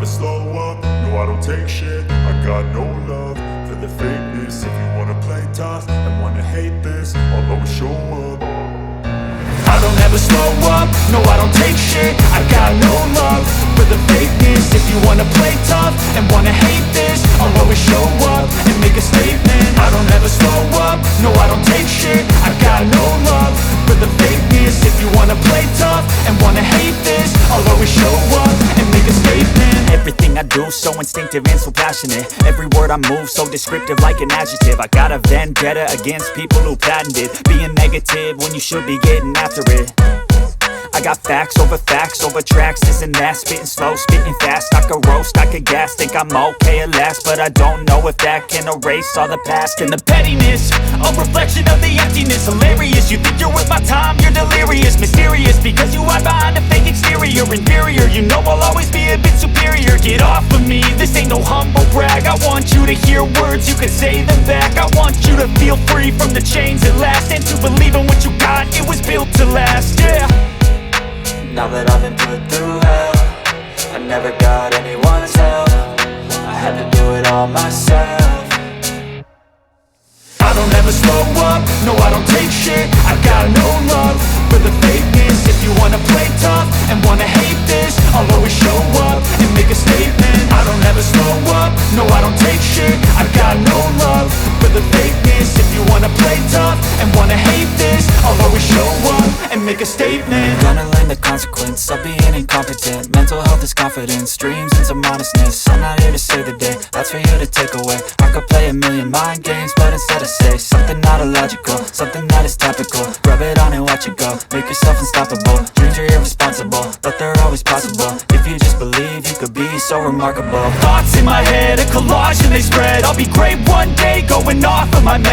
slow up, no I don't take shit. I got no love for the fakeness. If you wanna play tough and wanna hate this, I'll always show up. I don't ever slow up, no I don't take shit. I got no love for the fakeness. If you wanna play tough and wanna hate this, I'll always show up and make a statement. I don't ever slow up, no I don't take shit. I got no love for the fakeness. If you wanna play tough and wanna hate this, I'll always show up and make a statement. Everything I do so instinctive and so passionate. Every word I move so descriptive like an adjective. I got a vendetta against people who patented being negative when you should be getting after it. I got facts over tracks, this and that. Spitting slow, spitting fast, I could roast, I could gas. Think I'm okay at last, but I don't know if that can erase all the past. And the pettiness, a reflection of the emptiness. Hilarious, you think you're worth my time, you're delirious. Mysterious, because you hide behind a fake exterior. Inferior, you know I'll always be a bit superior. Get off of me, this ain't no humble brag. I want you to hear words, you can say them back. I want you to feel free from the chains at last, and to believe in what you got, it was built to last, yeah. Now that I've been put through hell, I never got anyone's help. I had to do it all myself. I don't ever slow up, no I don't take shit. I got no love for the fakeness. If you wanna play tough and wanna hate this, I'll always show up and make a statement. I don't ever slow up, no I don't take shit. I got no love for the fakeness. If you wanna play tough and wanna hate this, I'll always show up and make a statement. Gonna learn the consequence of being incompetent. Mental health is confidence, dreams and some honestness. I'm not here to save the day, that's for you to take away. I could play a million mind games, but instead I say something not illogical, something that is topical. Rub it on and watch it go, make yourself unstoppable. Dreams are irresponsible, but they're always possible. If you just believe, you could be so remarkable. Thoughts in my head, a collage and they spread. I'll be great one day, going off of my meds.